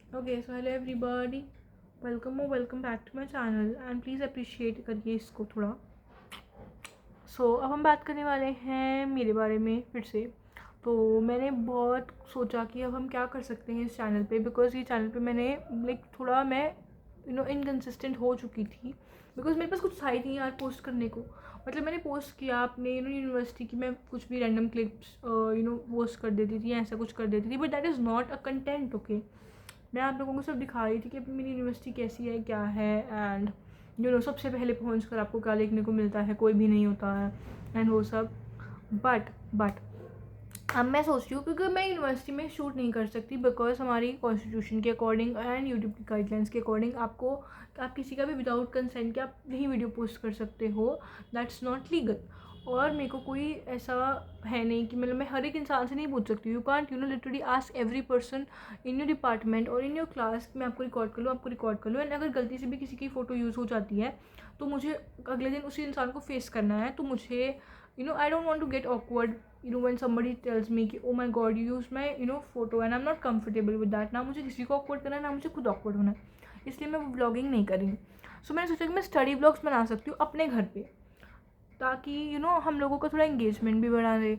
Okay, so hello everybody. Welcome back to my channel and please appreciate करिए इसको थोड़ा. अब हम बात करने वाले हैं मेरे बारे में फिर से. तो मैंने बहुत सोचा कि अब हम क्या कर सकते हैं इस चैनल पे, बिकॉज़ ये चैनल पे मैंने थोड़ा मैं इनकन्सिस्टेंट हो चुकी थी, बिकॉज़ मेरे पास कुछ था ही नहीं यार पोस्ट करने को. मतलब मैंने पोस्ट किया अपने यूनिवर्सिटी की, मैं कुछ भी रैंडम क्लिप्स पोस्ट कर देती थी, ऐसा कुछ कर देती थी, but that is not a content. Okay, मैं आप लोगों को सब दिखा रही थी कि मेरी यूनिवर्सिटी कैसी है, क्या है, एंड सबसे पहले पहुंच कर आपको क्या देखने को मिलता है, कोई भी नहीं होता है एंड वो सब. बट अब मैं सोच रही हूँ क्योंकि मैं यूनिवर्सिटी में शूट नहीं कर सकती, बिकॉज हमारी कॉन्स्टिट्यूशन के अकॉर्डिंग एंड यूट्यूब की गाइडलाइंस के अकॉर्डिंग आप किसी का भी विदाउट कंसेंट के आप नहीं वीडियो पोस्ट कर सकते हो. That's not legal. और मेरे को कोई ऐसा है नहीं कि मतलब मैं हर एक इंसान से नहीं पूछ सकती. You can't literally ask every person in your department और इन योर क्लास मैं आपको रिकॉर्ड कर लूँ, आपको रिकॉर्ड कर लूँ, एंड अगर गलती से भी किसी की फ़ोटो यूज़ हो जाती है तो मुझे अगले दिन उसी इंसान को फेस करना है. तो मुझे I don't want to get awkward when somebody tells me कि oh my god you used my photo and I'm not comfortable with that. ना मुझे किसी को awkward करना है, ना मुझे खुद awkward होना है, इसलिए मैं वो ब्लॉगिंग नहीं करी. मैंने सोचा कि मैं स्टडी ब्लॉग्स बना सकती हूँ अपने घर पे, ताकि हम लोगों का थोड़ा इंगेजमेंट भी बढ़ा दे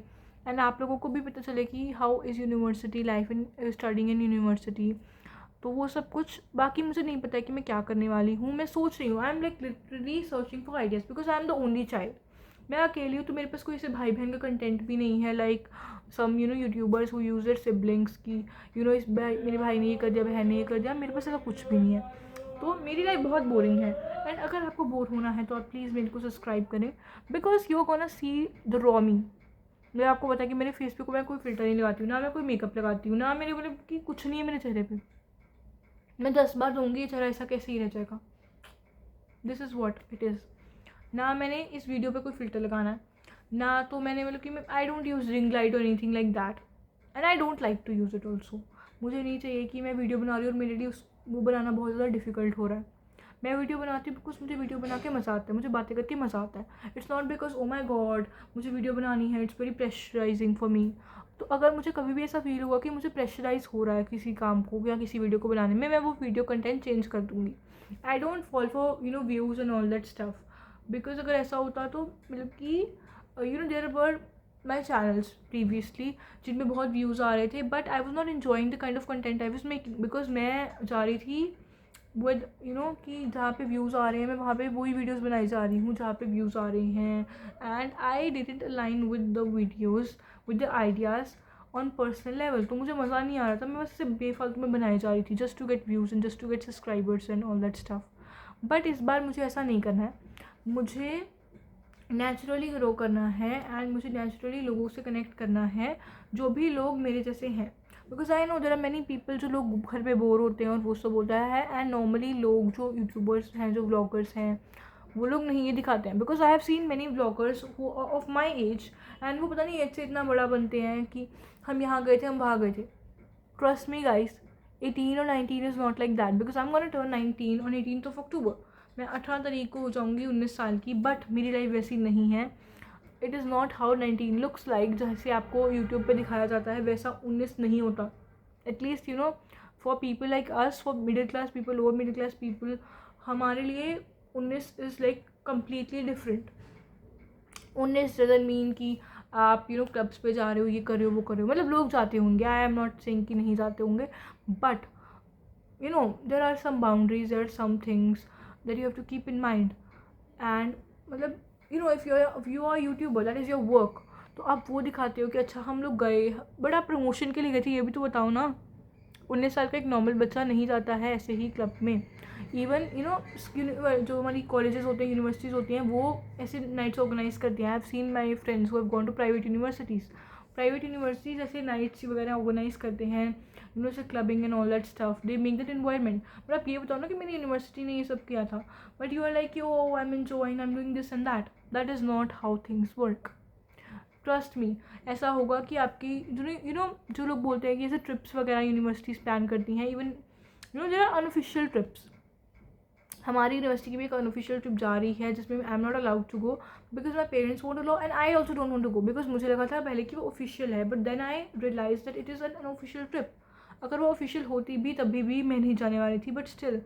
एंड आप लोगों को भी पता चले कि how is university life in studying in university. तो वो सब कुछ बाकी मुझे नहीं पता है कि मैं क्या करने वाली हूँ. मैं सोच रही हूँ, I am literally searching for ideas because I am the only child. मैं अकेली हूँ, तो मेरे पास कोई ऐसे भाई बहन का कंटेंट भी नहीं है. Like some YouTubers who use their siblings की मेरे भाई ने ये कर दिया, बहन ने ये कर दिया. मेरे पास ऐसा कुछ भी नहीं है. तो मेरी लाइफ बहुत बोरिंग है. एंड अगर आपको बोर होना है तो आप प्लीज़ मेरे को सब्सक्राइब करें, because you gonna see the raw me. मैं आपको बता कि मेरे फेस पे को मैं कोई फिल्टर नहीं लगाती हूँ, ना मैं कोई मेकअप लगाती हूँ, ना मेरे मतलब कि कुछ नहीं है मेरे चेहरे पे. मैं 10 बार दूँगी ये चेहरा ऐसा कैसे ही रह जाएगा. This is what it is. ना मैंने इस वीडियो पे कोई फ़िल्टर लगाना है, ना तो मैंने मतलब कि मैं I don't use ring light और anything like that, and I don't like to use it also. मुझे नहीं चाहिए कि मैं वीडियो बना रही हूँ और मेरे लिए वो बनाना बहुत ज़्यादा डिफ़िकल्ट हो रहा है. मैं वीडियो बनाती हूँ बिकॉज मुझे वीडियो बना के मज़ा आता है, मुझे बातें करके मज़ा आता है. It's not because oh my God मुझे वीडियो बनानी है, it's very pressurising for me. तो अगर मुझे कभी भी ऐसा फील हुआ कि मुझे प्रेशराइज हो रहा है किसी काम को या किसी वीडियो को बनाने में, मैं वो वीडियो कंटेंट चेंज कर दूँगी. I don't fall for views and all that stuff, because अगर ऐसा होता तो मतलब कि there were my channels previously जिनमें बहुत व्यूज़ आ रहे थे, but I was not enjoying the kind of content I was making, because मैं जा रही थी विद कि जहाँ पे व्यूज़ आ रहे हैं मैं वहाँ पे वही वीडियोज़ बनाई जा रही हूँ जहाँ पे व्यूज़ आ रहे हैं. And I didn't align with the videos with the ideas on personal level. तो मुझे मज़ा नहीं आ रहा था, मैं बस सिर्फ बेफालतू में बनाई जा रही थी just to get views and just to get subscribers and all that stuff. But इस बार मुझे ऐसा नहीं करना है. मुझे नेचुरली ग्रो करना है एंड मुझे नेचुरली लोगों से कनेक्ट करना है जो भी लोग मेरे जैसे हैं. Because I know there are many people जो लोग घर पे बोर होते हैं और वो सब होता है, एंड नॉर्मली लोग जो यूट्यूबर्स हैं, जो व्लॉगर्स हैं, वो लोग नहीं ये दिखाते हैं. Because I have seen many vloggers of my age, and वो पता नहीं एज से इतना बड़ा बनते हैं कि हम यहाँ गए थे, हम वहाँ गए थे. ट्रस्ट मी गाइस, 18 और 19 is not like that, because I am gonna turn 19 on 18 अक्टूबर. मैं 18 तारीख को हो जाऊँगी 19 साल की, बट मेरी लाइफ वैसी नहीं है. It is not how 19 looks like. जैसे आपको यूट्यूब पे दिखाया जाता है वैसा 19 नहीं होता. At least for people like us, for middle class people, lower middle class people, हमारे लिए 19 is like completely different. 19 doesn't mean कि आप क्लब्स पे जा रहे हो, ये कर रहे हो, वो कर रहे हो. मतलब लोग जाते होंगे, आई एम नॉट सेइंग कि नहीं जाते होंगे, but there are some boundaries, there are some things that you have to keep in mind. And मतलब if you are YouTuber that is your work, तो आप वो दिखाते हो कि अच्छा हम लोग गए, बट आप प्रमोशन के लिए गए थे, ये भी तो बताओ ना. 19 साल का एक नॉर्मल बच्चा नहीं जाता है ऐसे ही क्लब में. इवन जो हमारी कॉलेजेस होते हैं, यूनिवर्सिटीज़ होती हैं, वो ऐसे नाइट्स ऑर्गेनाइज करती हैं. I have seen my friends who have gone to private universities ऐसे नाइट्स वगैरह ऑर्गेनाइज करते हैं, से clubbing and all that stuff, they make that environment. But आप ये बताओ ना कि मेरी यूनिवर्सिटी ने ये सब किया था, but you are like oh I am enjoying, I am doing this and that. That is not how things work. Trust me, ऐसा होगा कि आपकी जो लोग बोलते हैं कि ऐसे ट्रिप्स वगैरह यूनिवर्सिटीज़ प्लान करती हैं, even there are unofficial trips. हमारी यूनिवर्सिटी की भी एक अनऑफिशियल ट्रिप जा रही है जिसमें I am not allowed to go because my parents won't allow, and I also don't want to go because मुझे लगा था पहले कि वो ऑफिशियल है, but then I realize that it is an unofficial trip. अगर वो ऑफिशियल होती भी तभी भी मैं नहीं जाने वाली थी, बट स्टिल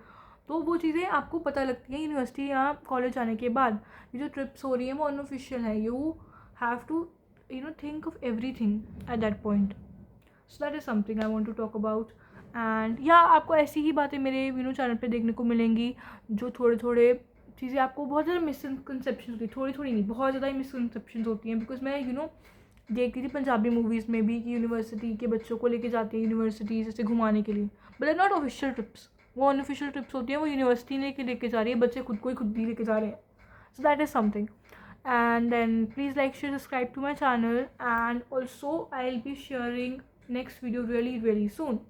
तो वो चीज़ें आपको पता लगती हैं यूनिवर्सिटी या कॉलेज जाने के बाद। ये जो ट्रिप्स हो रही हैं वो अनऑफिशियल है, you have to think of everything at that point. So that is something I want to talk about. And या आपको ऐसी ही बातें मेरे चैनल पे देखने को मिलेंगी, जो थोड़े थोड़े चीज़ें आपको बहुत ज़्यादा मिसकनसेप्शन होती है, थोड़ी थोड़ी नहीं, बहुत ज़्यादा ही मिसकनसेप्शन होती हैं। बिकॉज मैं देखती थी पंजाबी मूवीज़ में भी कि यूनिवर्सिटी के बच्चों को लेके जाते हैं यूनिवर्सिटीज़ ऐसे घुमाने के लिए, but are not official trips. वो अनऑफिशियल ट्रिप्स होती हैं, वो यूनिवर्सिटी लेके जा रही है, बच्चे खुद को ही खुद ही लेके जा रहे हैं। सो that is something. And then please like, share, subscribe to my channel, and also I'll be sharing next video really soon.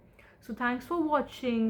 So thanks for watching.